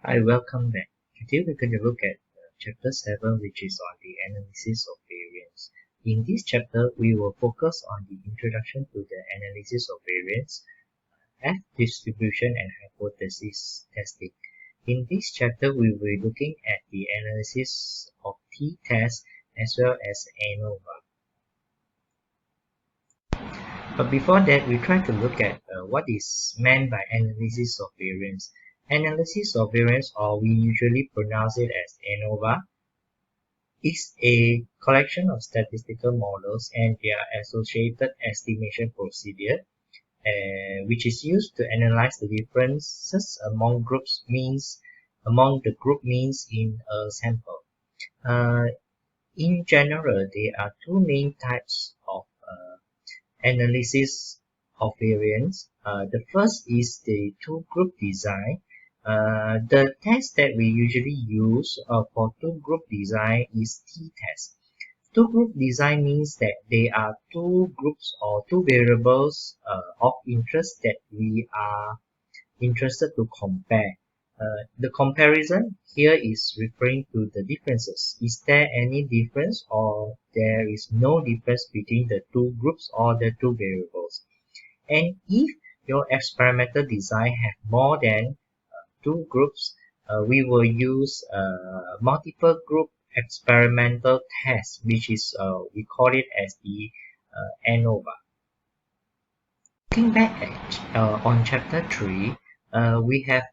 Hi, welcome back. Today we're going to look at chapter 7, which is on the analysis of variance. In this chapter, we will focus on the introduction to the analysis of variance, F distribution and hypothesis testing. In this chapter, we will be looking at the analysis of Ttest as well as ANOVA. But before that, we try to look at what is meant by analysis of variance. Analysis of variance, or we usually pronounce it as ANOVA, is a collection of statistical models and their associated estimation procedure, which is used to analyze the differences among the group means in a sample. In general, there are two main types of analysis of variance. The first is the two-group design. The test that we usually use for two-group design is Ttest. Two-group design means that there are two groups or two variables of interest that we are interested to compare. The comparison here is referring to the differences. Is there any difference or there is no difference between the two groups or the two variables? And if your experimental design have more than two groups, we will use multiple group experimental test, which is we call it as the ANOVA. Looking back at on chapter 3, we have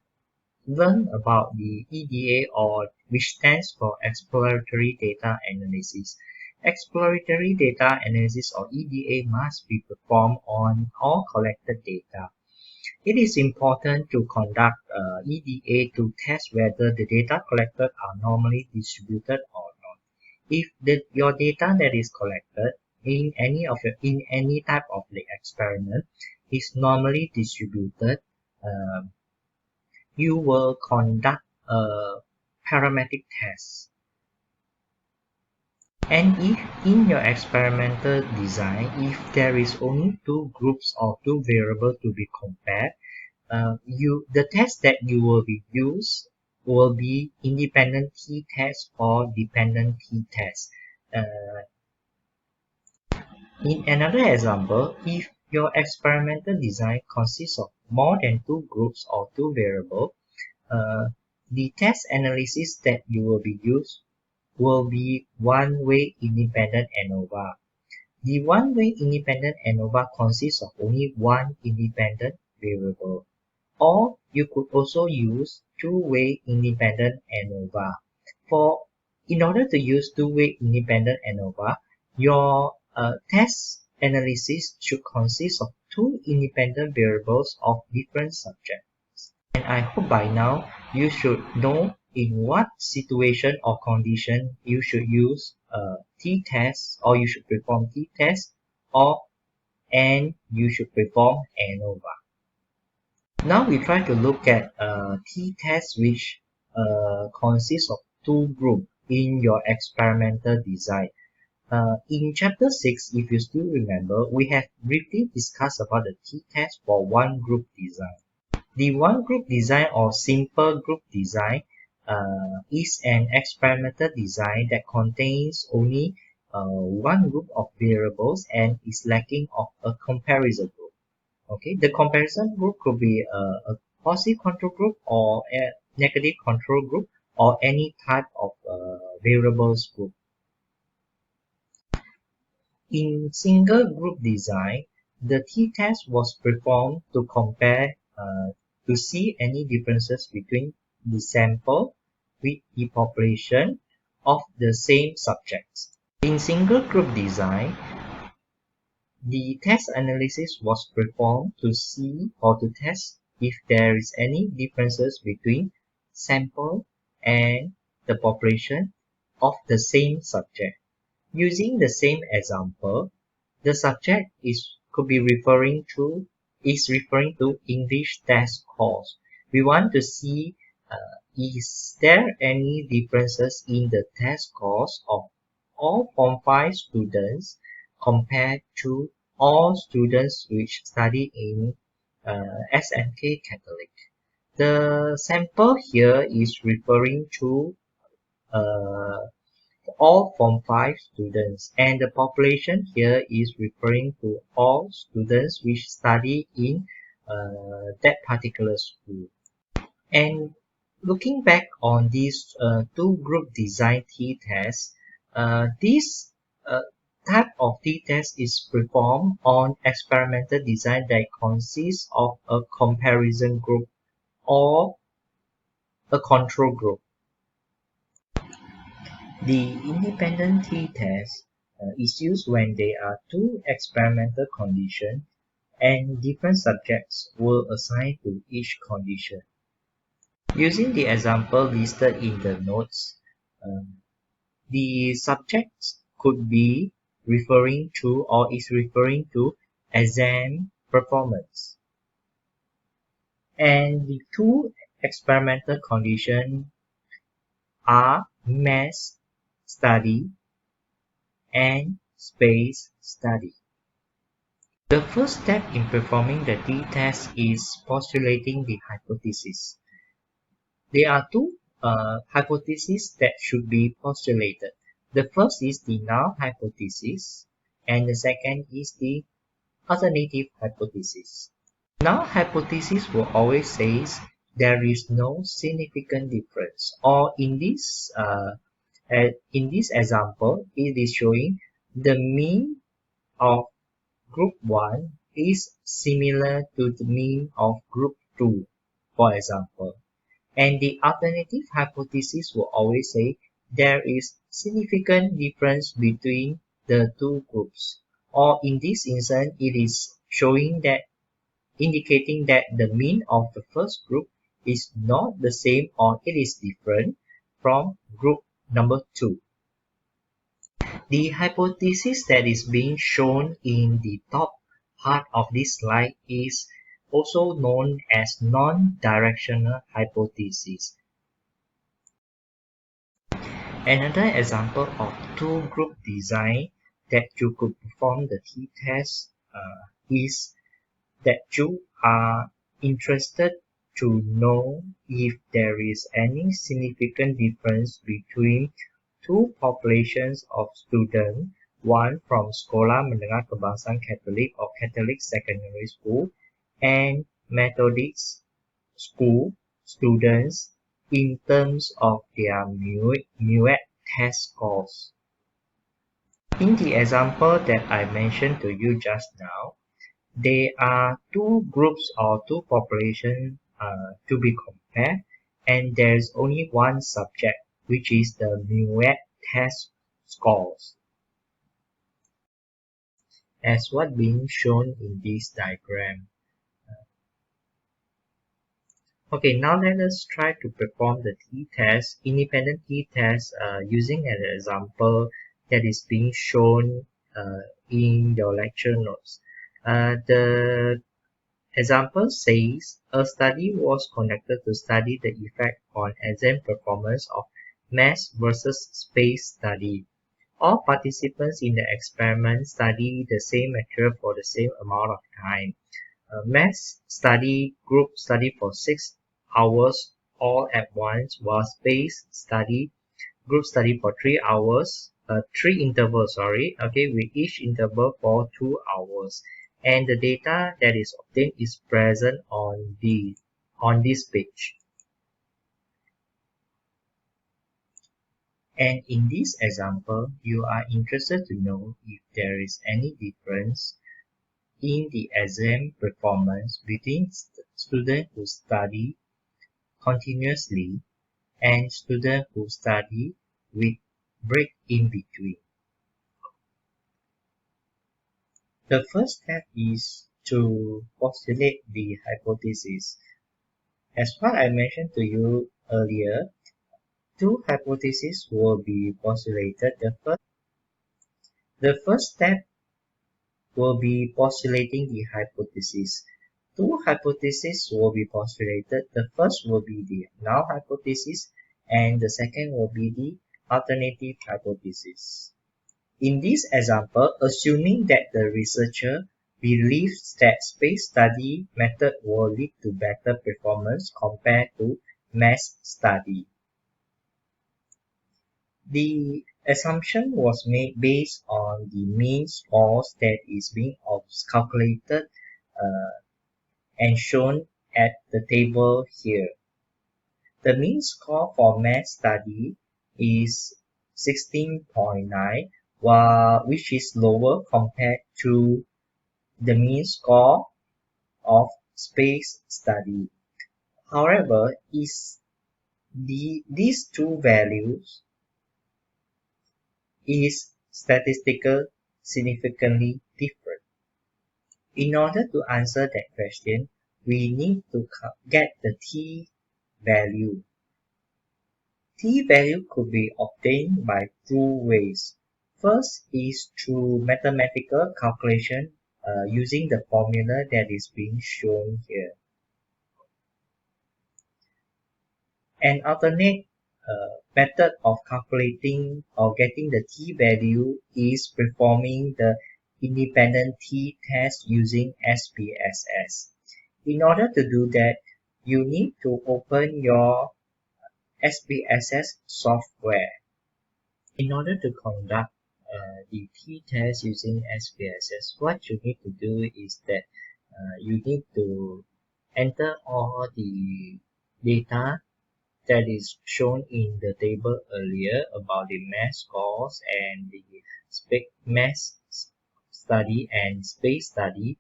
learned about the EDA, or which stands for Exploratory Data Analysis. Exploratory data analysis, or EDA, must be performed on all collected data. It is important to conduct EDA to test whether the data collected are normally distributed or not. If your data that is collected in any type of the experiment is normally distributed, you will conduct a parametric test. And if in your experimental design, if there is only two groups or two variables to be compared, the test that you will be used will be independent T-test or dependent T-test. In another example, if your experimental design consists of more than two groups or two variables, the test analysis that you will be used will be one-way independent ANOVA. The one-way independent ANOVA consists of only one independent variable. Or you could also use two-way independent ANOVA. In order to use two-way independent ANOVA, your test analysis should consist of two independent variables of different subjects. And I hope by now you should know in what situation or condition you should use Ttest, or you should perform Ttest, and you should perform ANOVA. Now we try to look at Ttest, which consists of two groups in your experimental design. In chapter 6, if you still remember, we have briefly discussed about the Ttest for one group design. The one group design, or simple group design, is an experimental design that contains only one group of variables and is lacking of a comparison group. Okay, the comparison group could be a positive control group or a negative control group or any type of variables group. In single group design, the T-test was performed to compare to see any differences between the sample with the population of the same subjects. In single group design, the test analysis was performed to see or to test if there is any differences between sample and the population of the same subject. Using the same example, the subject could be referring to English test scores. We want to see is there any differences in the test scores of all Form 5 students compared to all students which study in SMK Catholic. The sample here is referring to all Form 5 students, and the population here is referring to all students which study in that particular school. And looking back on these two group design t-tests, this uh, type of t-test is performed on experimental design that consists of a comparison group or a control group. The independent t-test is used when there are two experimental conditions and different subjects were assigned to each condition. Using the example listed in the notes, the subjects could be referring to or is referring to exam performance. And the two experimental conditions are mass study and space study. The first step in performing the t-test is postulating the hypothesis. There are two hypotheses that should be postulated. The first is the null hypothesis, and the second is the alternative hypothesis. Null hypothesis will always say there is no significant difference, or in this example, it is showing the mean of group 1 is similar to the mean of group 2, for example. And the alternative hypothesis will always say there is significant difference between the two groups. Or in this instance, it is showing that indicating that the mean of the first group is not the same or it is different from group number 2. The hypothesis that is being shown in the top part of this slide is also known as non-directional hypothesis. Another example of two-group design that you could perform the t-test is that you are interested to know if there is any significant difference between two populations of students, one from Sekolah Menengah Kebangsaan Catholic or Catholic Secondary School and Methodist School students in terms of their MUET test scores. In the example that I mentioned to you just now, there are two groups or two populations to be compared, and there's only one subject, which is the MUET test scores, as what being shown in this diagram. Okay, now let us try to perform the t-test, independent t-test, using an example that is being shown in your lecture notes. The example says a study was conducted to study the effect on exam performance of mass versus space study. All participants in the experiment study the same material for the same amount of time. Mass study group study for 6 hours all at once, while space study group study for 3 hours, 3 intervals, okay, with each interval for 2 hours. And the data that is obtained is present on this page. And in this example, you are interested to know if there is any difference in the exam performance between students who study continuously and students who study with break in between. The first step is to postulate the hypothesis. As what I mentioned to you earlier, two hypotheses will be postulated. The first step will be postulating the hypothesis. Two hypotheses will be postulated. The first will be the null hypothesis and the second will be the alternative hypothesis. In this example, assuming that the researcher believes that space study method will lead to better performance compared to mass study. The assumption was made based on the mean scores that is being calculated and shown at the table here. The mean score for mass study is 16.9, which is lower compared to the mean score of space study. However, these two values is statistically significantly different. In order to answer that question, we need to get the t-value. T-value could be obtained by two ways. First is through mathematical calculation using the formula that is being shown here. An alternate method of calculating or getting the t-value is performing the independent t-test using SPSS. In order to do that, you need to open your SPSS software. In order to conduct the t-test using SPSS, what you need to do is that you need to enter all the data that is shown in the table earlier about the mass scores and the mass study and space study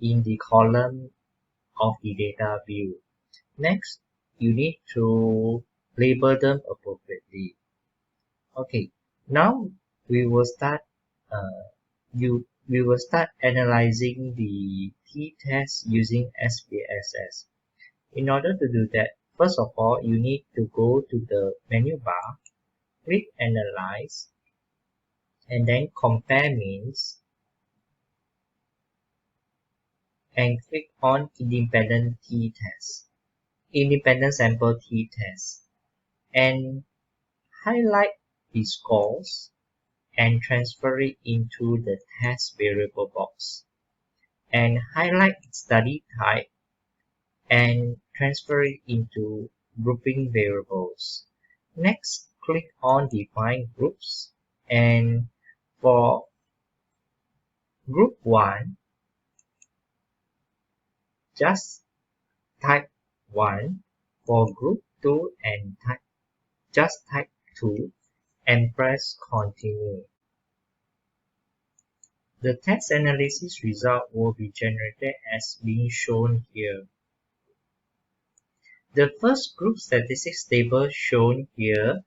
in the column of the data view. Next, you need to label them appropriately. Okay, now we will start analyzing the t-test using SPSS. In order to do that, first of all, you need to go to the menu bar, click Analyze, and then Compare Means, and click on Independent Sample T-Test, and highlight the scores and transfer it into the test variable box, and highlight study type and transfer it into grouping variables. Next, click on Define Groups, and for group 1, just type 1. For group 2 and just type 2 and press Continue. The test analysis result will be generated as being shown here. The first group statistics table shown here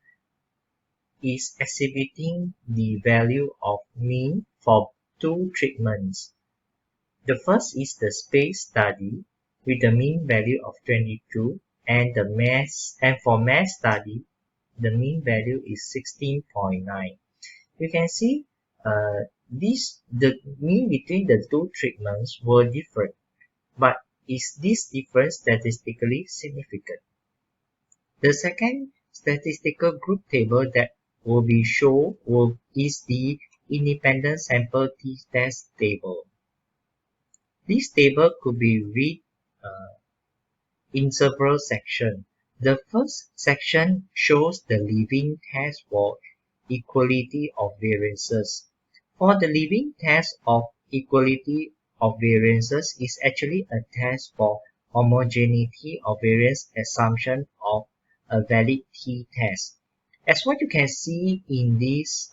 is exhibiting the value of mean for two treatments. The first is the space study with the mean value of 22, and for mass study the mean value is 16.9. You can see the mean between the two treatments were different, but is this difference statistically significant? The second statistical group table that will be shown is the independent sample t-test table. This table could be read in several sections. The first section shows the leaving test for equality of variances. For the leaving test of equality of variances is actually a test for homogeneity of variance assumption of a valid t-test. As what you can see in this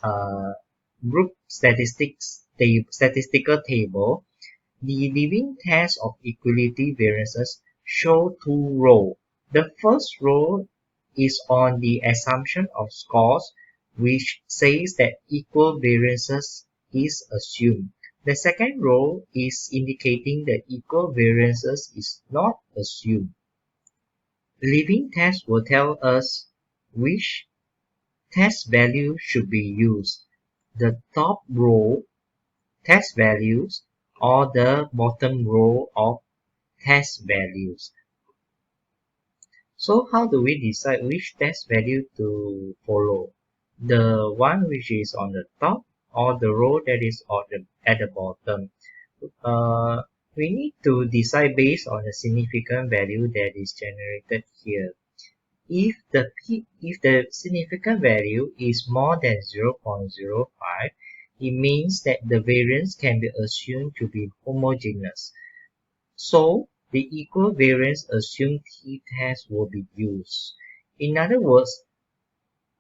group statistical table, the leaving test of equality variances show two rows. The first row is on the assumption of scores, which says that equal variances is assumed. The second row is indicating that equal variances is not assumed. Leaving test will tell us which test value should be used, the top row test values or the bottom row of test values. So how do we decide which test value to follow? The one which is on the top or the row that is at the bottom? we need to decide based on the significant value that is generated here. If the significant value is more than 0.05, it means that the variance can be assumed to be homogeneous. So, the equal variance assumed t-test will be used. In other words,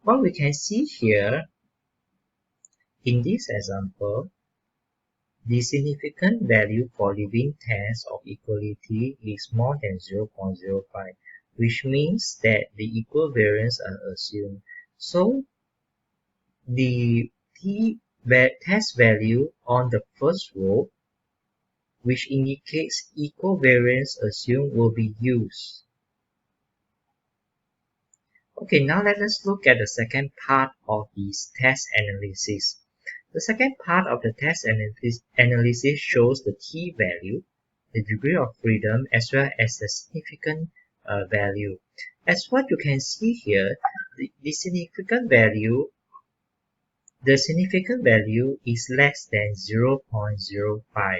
what we can see here in this example, the significant value for leading test of equality is more than 0.05, which means that the equal variance are assumed. So, the test value on the first row, which indicates equal variance assumed, will be used. Okay, now let us look at the second part of this test analysis. The second part of the test analysis shows the t-value, the degree of freedom, as well as the significant value. As what you can see here, the significant value is less than 0.05.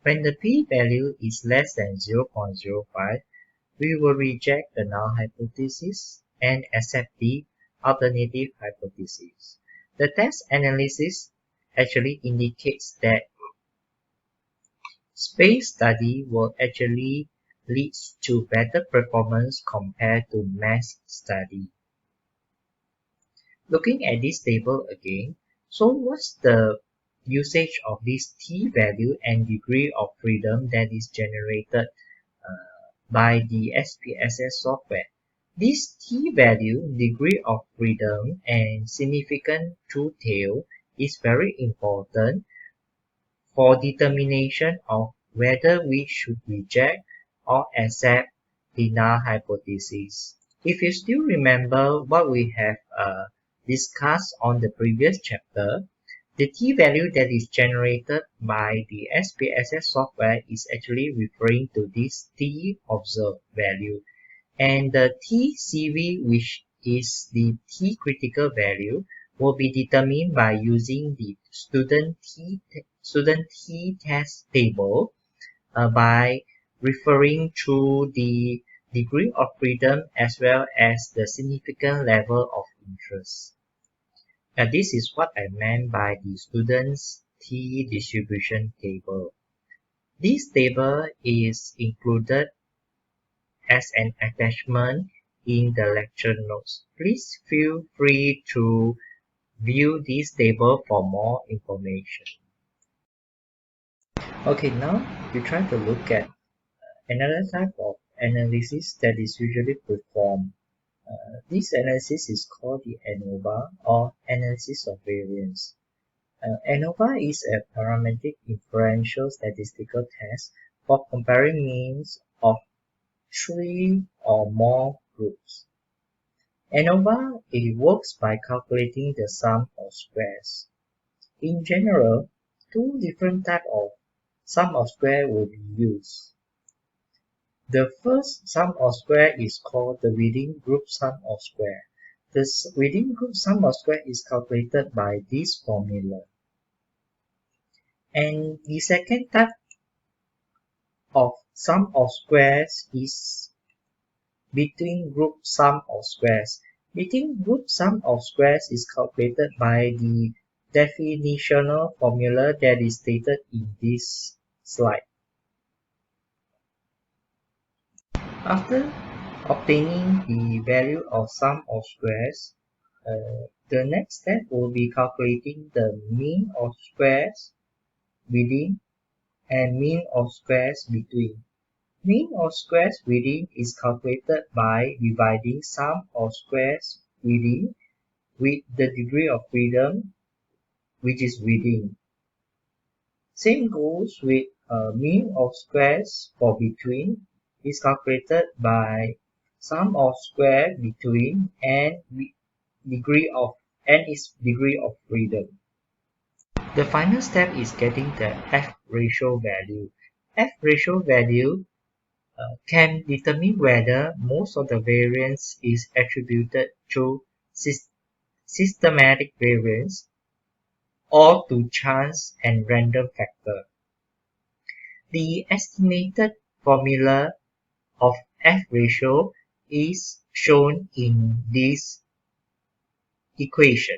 When the p-value is less than 0.05, we will reject the null hypothesis and accept the alternative hypothesis. The test analysis actually indicates that space study will actually lead to better performance compared to mass study. Looking at this table again, so what's the usage of this t-value and degree of freedom that is generated by the SPSS software? This t-value, degree of freedom, and significant truth tail is very important for determination of whether we should reject or accept the null hypothesis. If you still remember what we have discussed on the previous chapter, the t-value that is generated by the SPSS software is actually referring to this t-observed value. And the t-CV, which is the t-critical value, will be determined by using the student t-test table by referring to the degree of freedom as well as the significant level of interest. This is what I meant by the student's t-distribution table. This table is included as an attachment in the lecture notes. Please feel free to view this table for more information. Okay, now we try to look at another type of analysis that is usually performed. This analysis is called the ANOVA, or analysis of variance. ANOVA is a parametric inferential statistical test for comparing means of 3 or more groups. ANOVA works by calculating the sum of squares. In general, two different types of sum of square will be used. The first sum of square is called the within group sum of square. The within group sum of square is calculated by this formula. And the second type of sum of squares is between group sum of squares. Between group sum of squares is calculated by the definitional formula that is stated in this slide. After obtaining the value of sum of squares, the next step will be calculating the mean of squares within and mean of squares between. Mean of squares within is calculated by dividing sum of squares within with the degree of freedom, which is within. Same goes with mean of squares for between is calculated by sum of square between and degree of freedom. The final step is getting the F ratio value. F ratio value can determine whether most of the variance is attributed to systematic variance or to chance and random factor. The estimated formula of F ratio is shown in this equation.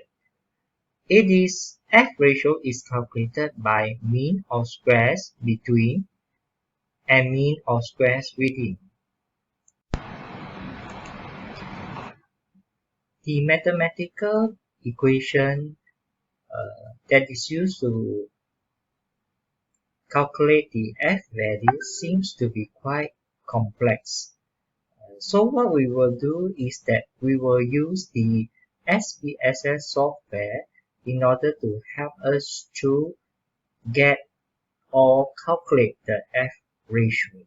It is F ratio is calculated by mean of squares between and mean of squares within. The mathematical equation that is used to calculate the F value seems to be quite complex. So what we will do is that we will use the SPSS software in order to help us to get or calculate the F ratio.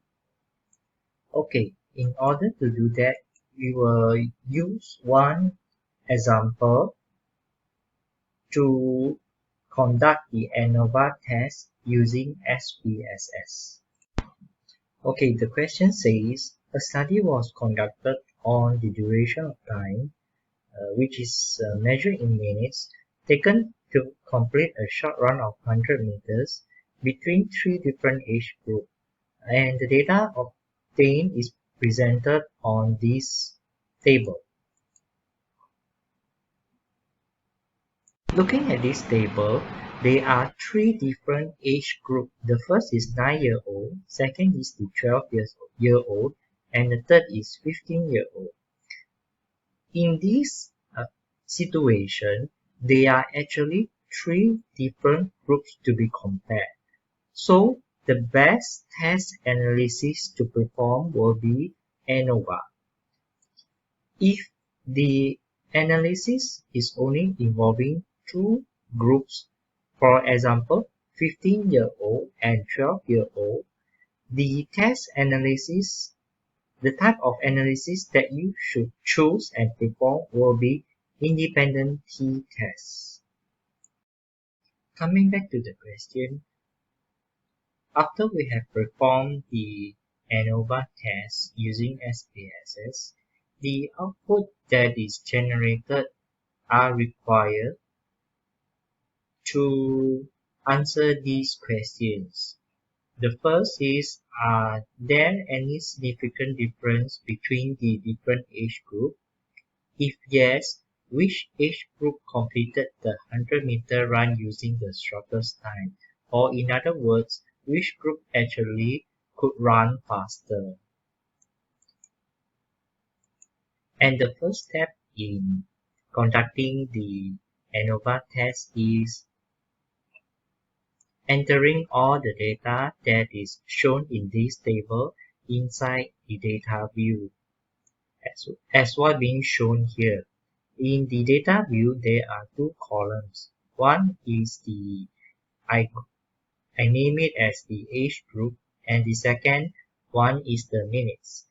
Okay, in order to do that, we will use one example to conduct the ANOVA test using SPSS. Okay, the question says, a study was conducted on the duration of time, which is measured in minutes, taken to complete a short run of 100 meters between 3 different age groups. And the data obtained is presented on this table. Looking at this table, there are 3 different age groups. The first is 9-year-old, second is the 12-year-old, and the third is 15-year-old. In this situation, there are actually 3 different groups to be compared. So the best test analysis to perform will be ANOVA. If the analysis is only involving 2 groups, for example 15-year-old and 12-year-old, the test analysis, the type of analysis that you should choose and perform will be independent t-tests. Coming back to the question, after we have performed the ANOVA test using SPSS, the output that is generated are required to answer these questions. The first is, are there any significant difference between the different age groups? If yes, which age group completed the 100-meter run using the shortest time? Or in other words, which group actually could run faster? And the first step in conducting the ANOVA test is entering all the data that is shown in this table inside the data view, as what being shown here. In the data view, there are 2 columns. One is the I name it as the age group, and the second one is the minutes.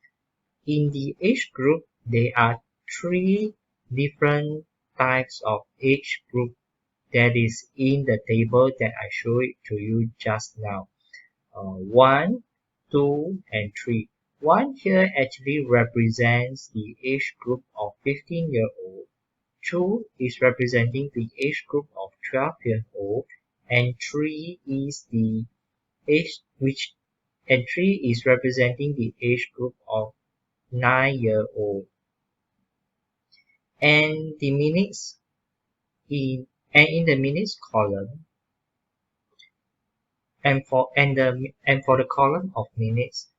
In the age group, there are 3 different types of age group that is in the table that I showed it to you just now. 1, 2, and 3. 1 here actually represents the age group of 15-year-old. 2 is representing the age group of 12-year-old, and 3 is the age and 3 is representing the age group of 9-year-old. And the minutes in the minutes column, and for the column of minutes,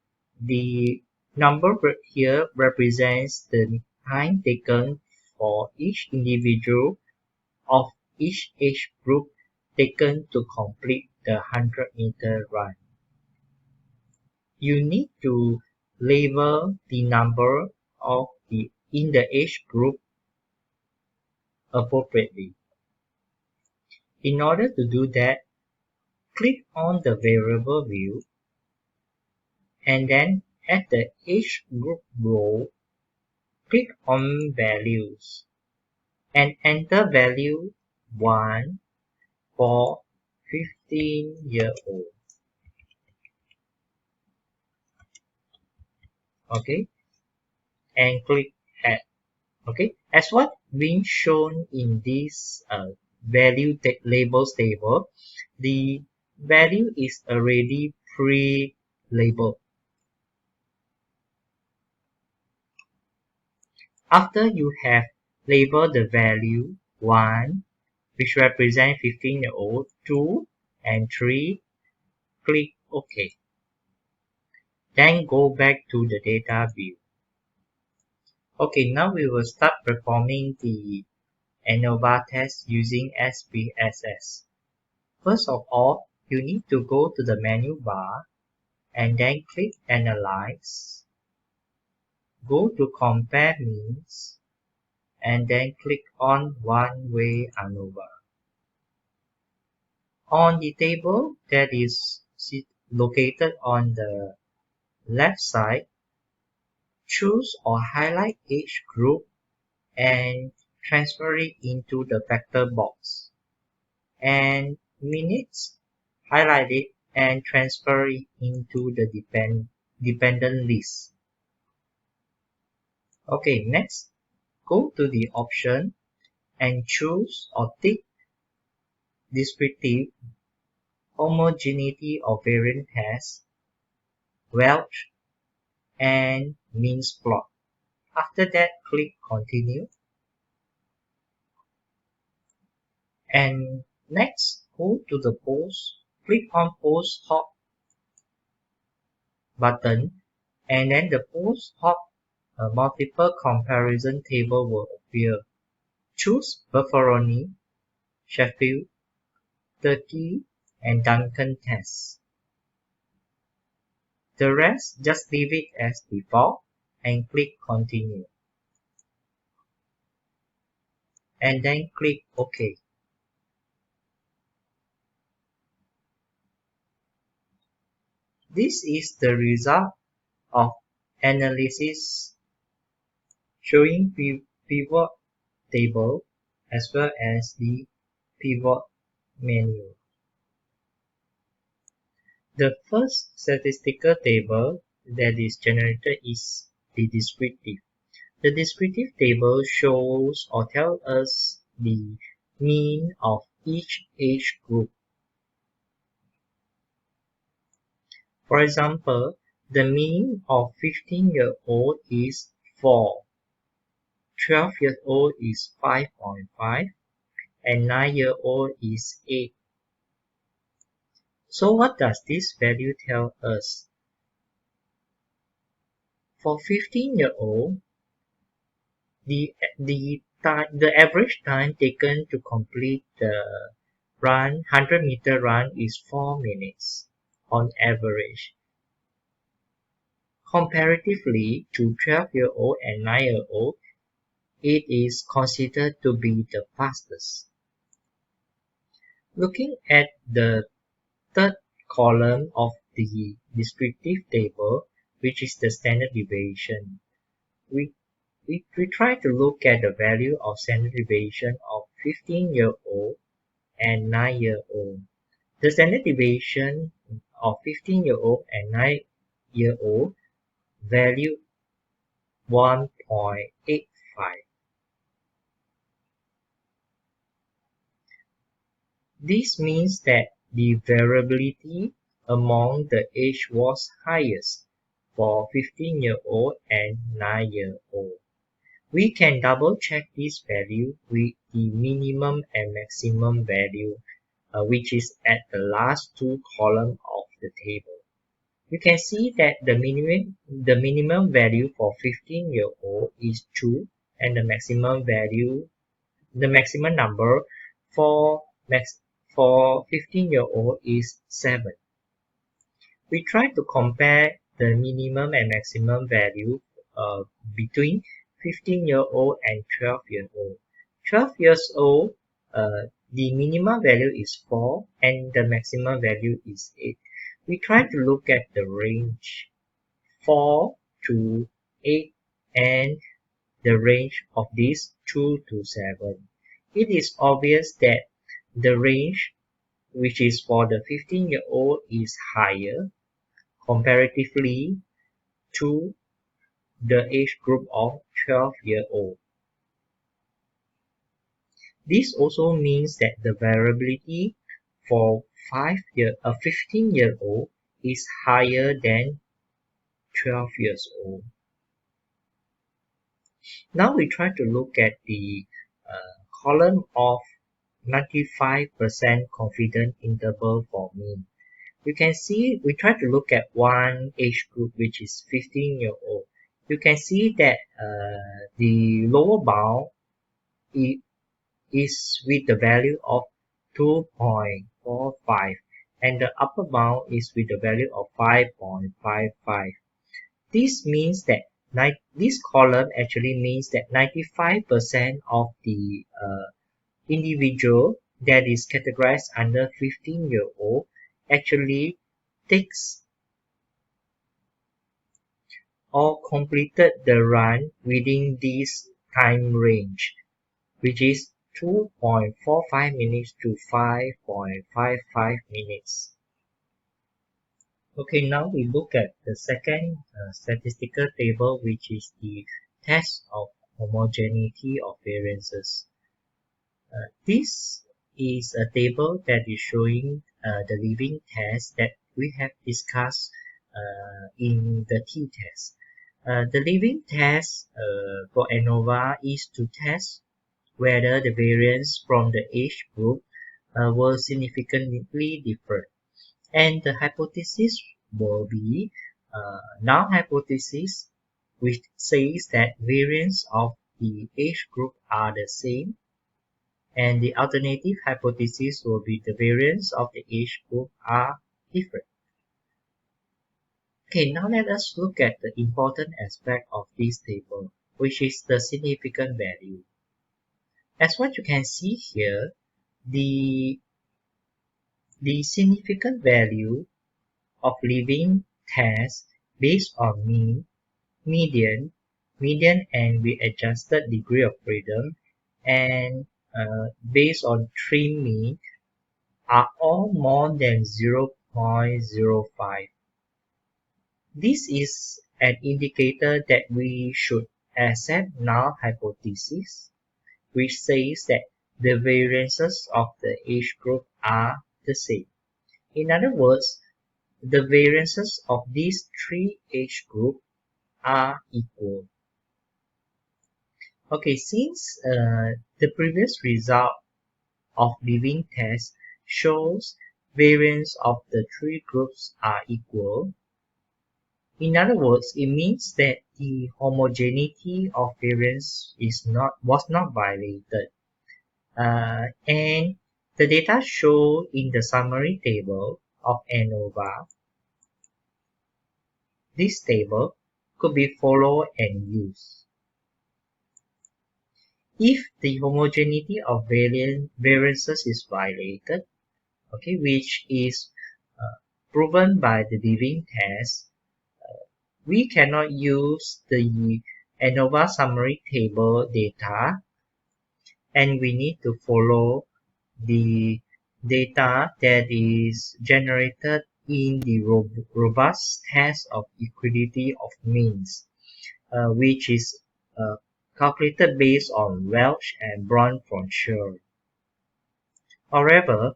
the number here represents the time taken for each individual of each age group taken to complete the 100-meter run. You need to label the number of in the age group appropriately. In order to do that, click on the variable view, and then at the age group row, click on values and enter value 1 for 15-year-old. Okay, and click add. Okay, as what being shown in this value labels table, the value is already pre-labeled. After you have labeled the value 1, which represents 15-year-old, 2 and 3, click OK. Then go back to the data view. Okay, now we will start performing the ANOVA test using SPSS. First of all, you need to go to the menu bar and then click Analyze. Go to Compare Means and then click on One-Way ANOVA. On the table that is located on the left side, choose or highlight age group and transfer it into the vector box. And minutes, highlight it and transfer it into the dependent list. Okay, next, go to the option and choose or tick Descriptive, Homogeneity or Variance Test, Welch, and Means Plot. After that, click Continue. And next, go to the Post, click on Post Hop button, and then the Post Hop multiple comparison table will appear. Choose Bufferoni, Sheffield, Turkey, and Duncan tests. The rest, just leave it as default and click Continue. And then click OK. This is the result of analysis showing pivot table as well as the pivot menu. The first statistical table that is generated is the descriptive. The descriptive table shows or tells us the mean of each age group. For example, the mean of 15-year-old is 4, 12-year-old is 5.5, and 9-year-old is 8. So what does this value tell us? For 15-year-old, the average time taken to complete the 100-meter run is 4 minutes on average. Comparatively to 12-year-old and 9-year-old, it is considered to be the fastest. Looking at the third column of the descriptive table, which is the standard deviation, we try to look at the value of standard deviation of 15-year-old and 9-year-old. The standard deviation of 15-year-old and 9-year-old value 1.85. This means that the variability among the age was highest for 15-year-old and 9-year-old. We can double check this value with the minimum and maximum value, which is at the last two columns of the table. You can see that the minimum value for 15-year-old is 2, and the maximum number for 15-year-old is 7. We try to compare the minimum and maximum value between 15-year-old and 12-year-old. 12 years old, the minimum value is 4 and the maximum value is 8. We try to look at the range 4 to 8 and the range of these 2 to 7. It is obvious that the range, which is for the 15-year-old, is higher comparatively to the age group of 12-year-old. This also means that the variability for 15-year-old is higher than 12 years old. Now we try to look at the column of 95% confidence interval for mean. You can see we try to look at one age group, which is 15-year-old. You can see that the lower bound is with the value of 2.45 and the upper bound is with the value of 5.55. This means that this column actually means that 95% of the individual that is categorized under 15-year-old actually takes or completed the run within this time range, which is 2.45 minutes to 5.55 minutes. Okay, now we look at the second statistical table, which is the test of homogeneity of variances. This is a table that is showing the living test that we have discussed in the Ttest. The living test for ANOVA is to test whether the variance from the age group were significantly different. And the hypothesis will be null hypothesis, which says that variance of the age group are the same. And the alternative hypothesis will be the variance of the age group are different. Okay, now let us look at the important aspect of this table, which is the significant value. As what you can see here, the significant value of living test based on mean, median, and with adjusted degree of freedom, and based on trim mean are all more than 0.05. This is an indicator that we should accept null hypothesis, which says that the variances of the age group are the same. In other words, the variances of these three age groups are equal. Okay, since the previous result of living test shows variance of the three groups are equal, in other words, it means that the homogeneity of variance was not violated. And the data shown in the summary table of ANOVA, this table could be followed and used. If the homogeneity of variances is violated, okay, which is proven by the living test, we cannot use the ANOVA summary table data, and we need to follow the data that is generated in the robust test of equality of means, which is calculated based on Welch and Braun-Frontschur. However,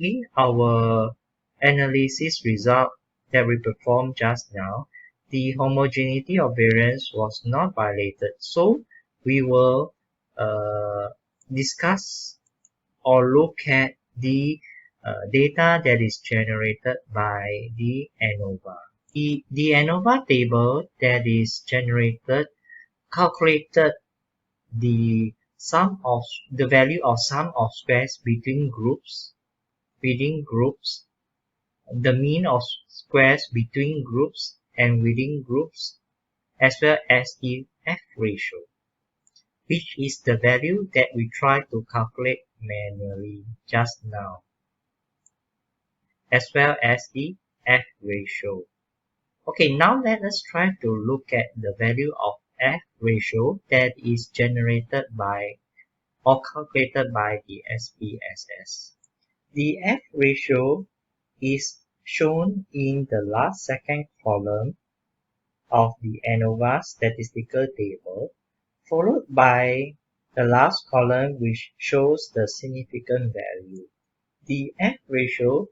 in our analysis result that we performed just now, the homogeneity of variance was not violated. So we will discuss or look at the data that is generated by the ANOVA. The ANOVA table that is generated calculated the value of sum of squares between groups, the mean of squares between groups and within groups, as well as the F ratio, which is the value that we try to calculate manually just now, as well as the F ratio. Okay, now let us try to look at the value of F ratio that is generated by or calculated by the SPSS. The F ratio is shown in the last second column of the ANOVA statistical table, followed by the last column which shows the significant value. The F ratio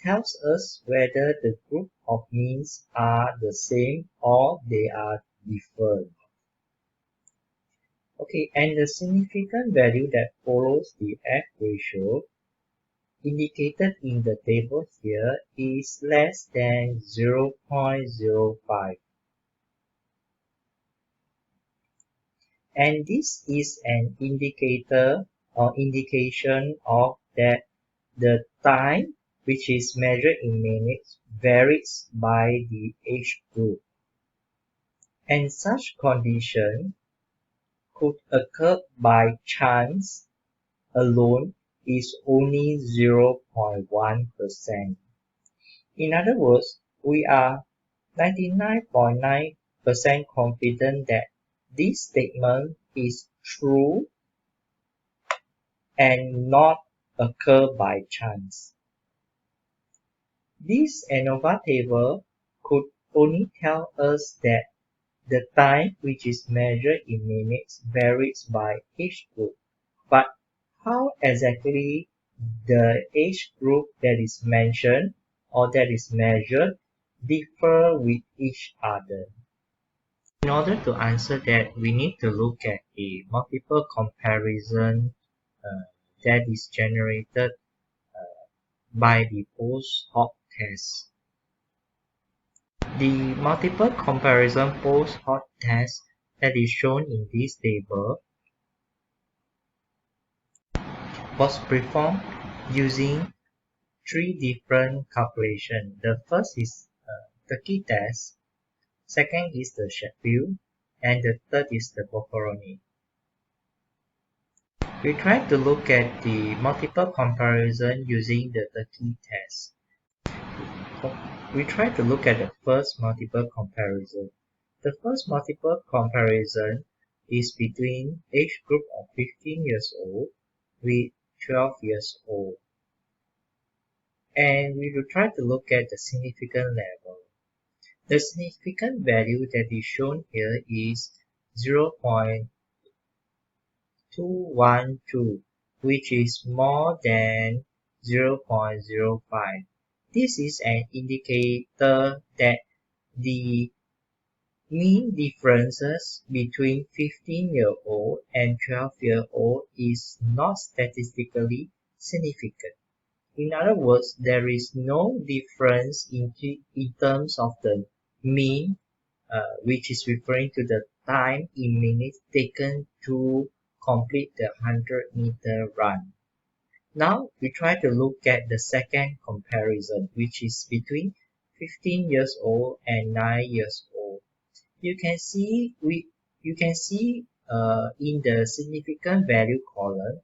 tells us whether the group of means are the same or they are different. Okay, and the significant value that follows the F ratio indicated in the table here is less than 0.05. And this is an indicator or indication of that the time which is measured in minutes varies by the age group. And such condition could occur by chance alone is only 0.1%. In other words, we are 99.9% confident that this statement is true and not occur by chance. This ANOVA table could only tell us that the time which is measured in minutes varies by age group, but how exactly the age group that is mentioned or that is measured differ with each other. In order to answer that, we need to look at a multiple comparison that is generated by the post hoc test. The multiple comparison post hoc test that is shown in this table was performed using three different calculations. The first is the Ttest, second is the Sheffield, and the third is the Bocoroni. We try to look at the multiple comparison using the Ttest. We try to look at the first multiple comparison. The first multiple comparison is between age group of 15 years old with 12 years old. And we will try to look at the significant level. The significant value that is shown here is 0.212, which is more than 0.05. This is an indicator that the mean differences between 15-year-old and 12-year-old is not statistically significant. In other words, there is no difference in terms of the mean, which is referring to the time in minutes taken to complete the 100-meter run. Now we try to look at the second comparison, which is between 15 years old and 9 years old. You can see in the significant value column,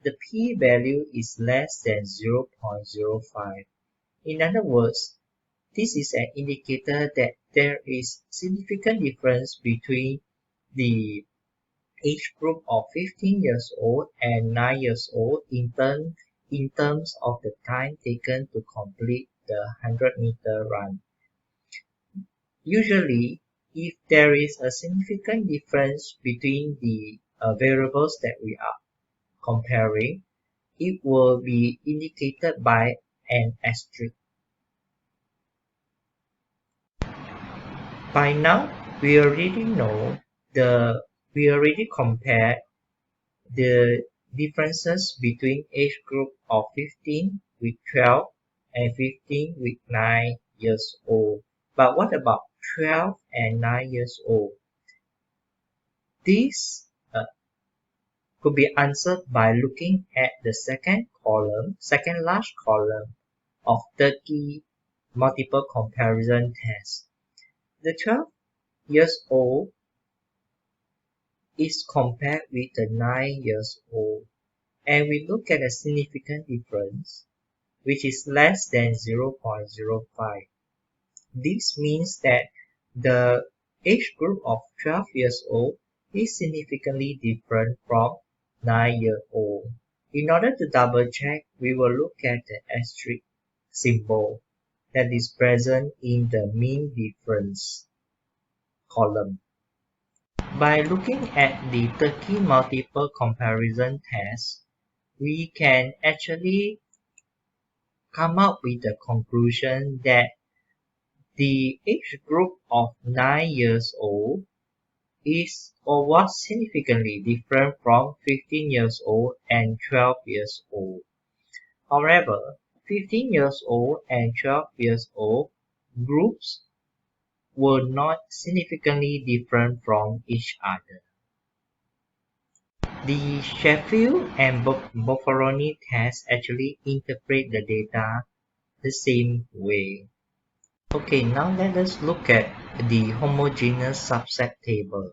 the p-value is less than 0.05. In other words, this is an indicator that there is significant difference between the age group of 15 years old and 9 years old in terms of the time taken to complete the 100-meter run. Usually, if there is a significant difference between the variables that we are comparing, it will be indicated by an asterisk. By now, we already compared the differences between age group of 15 with 12 and 15 with 9 years old. But what about 12 and 9 years old? This could be answered by looking at the second large column of 30 multiple comparison tests. The 12 years old is compared with the 9 years old, and we look at a significant difference, which is less than 0.05. This means that the age group of 12 years old is significantly different from 9-year-old. In order to double check, we will look at the asterisk symbol that is present in the mean difference column. By looking at the Turkey multiple comparison test, we can actually come up with the conclusion that the age group of 9 years old is or was significantly different from 15 years old and 12 years old. However, 15 years old and 12 years old groups were not significantly different from each other. The Sheffield and Boffaroni tests actually interpret the data the same way. Okay, now let us look at the homogeneous subset table.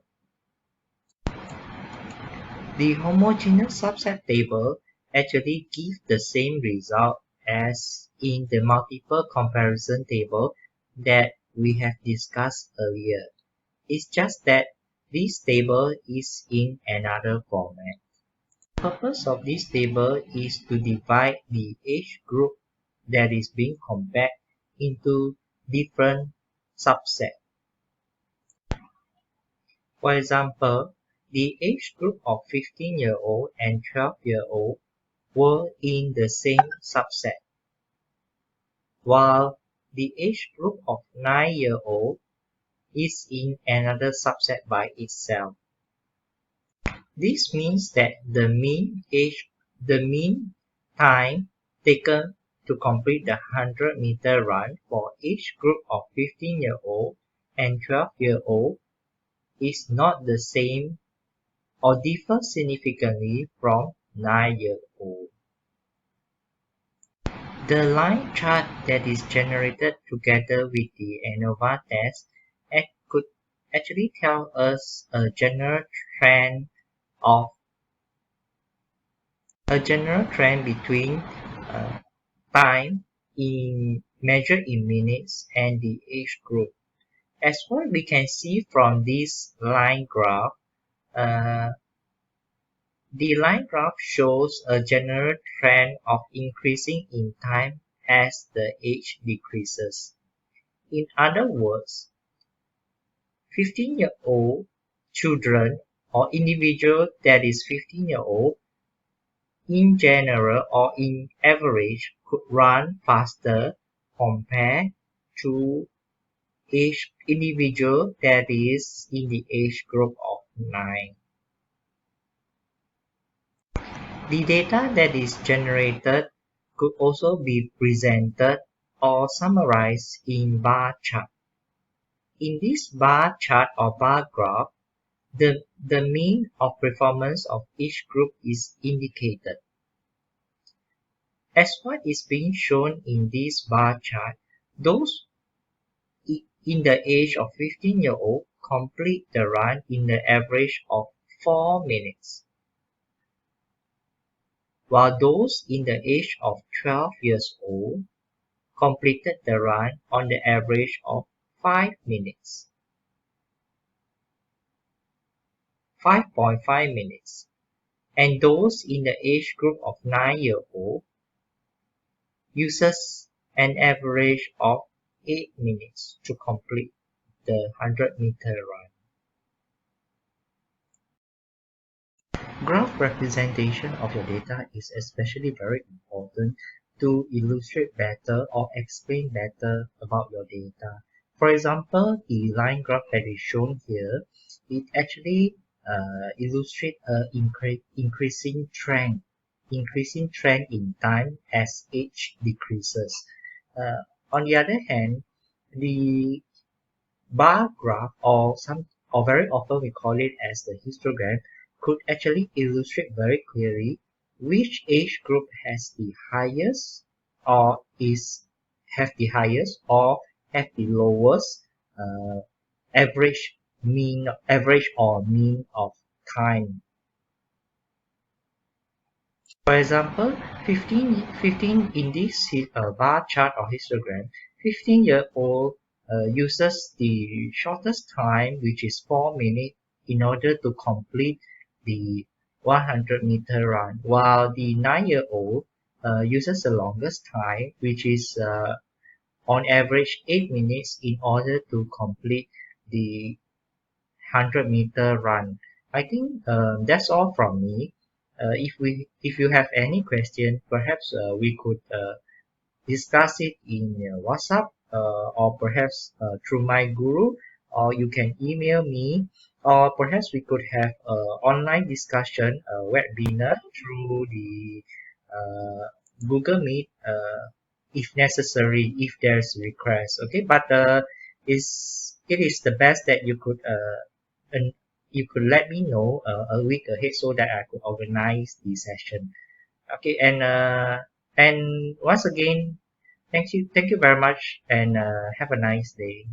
The homogeneous subset table actually gives the same result as in the multiple comparison table that we have discussed earlier. It's just that this table is in another format. The purpose of this table is to divide the age group that is being compared into different subsets. For example, the age group of 15-year-old and 12-year-old were in the same subset, while the age group of 9-year-old is in another subset by itself. This means that the mean time taken to complete the 100-meter run for each group of 15-year-old and 12-year-old is not the same or differs significantly from 9-year-old. The line chart that is generated together with the ANOVA test could actually tell us a general trend between time measured in minutes and the age group. As what we can see from this line graph, the line graph shows a general trend of increasing in time as the age decreases. In other words, 15-year-old children or individual that is 15-year-old in general or in average could run faster compared to age individual that is in the age group of 9. The data that is generated could also be presented or summarized in bar chart. In this bar chart or bar graph, the mean of performance of each group is indicated. As what is being shown in this bar chart, those in the age of 15-year-old complete the run in the average of 4 minutes, while those in the age of 12 years old completed the run on the average of 5 minutes, 5.5 minutes, and those in the age group of 9-year-old uses an average of 8 minutes to complete the 100-meter run. Graph representation of your data is especially very important to illustrate better or explain better about your data. For example, the line graph that is shown here, it actually illustrates an increasing trend in time as age decreases. On the other hand, the bar graph or very often we call it as the histogram could actually illustrate very clearly which age group has the highest or have the lowest average or mean of time. For example, 15 in this bar chart or histogram, 15-year-old uses the shortest time, which is 4 minutes, in order to complete the 100-meter run, while the 9-year-old uses the longest time, which is on average 8 minutes, in order to complete the 100-meter run. I think that's all from me. If you have any question, perhaps we could discuss it in WhatsApp or perhaps through my guru, or you can email me, or perhaps we could have online discussion, webinar through the Google Meet if necessary, if there's request. Okay, but it is the best that and you could let me know a week ahead so that I could organize the session. Okay, and once again, thank you very much, and have a nice day.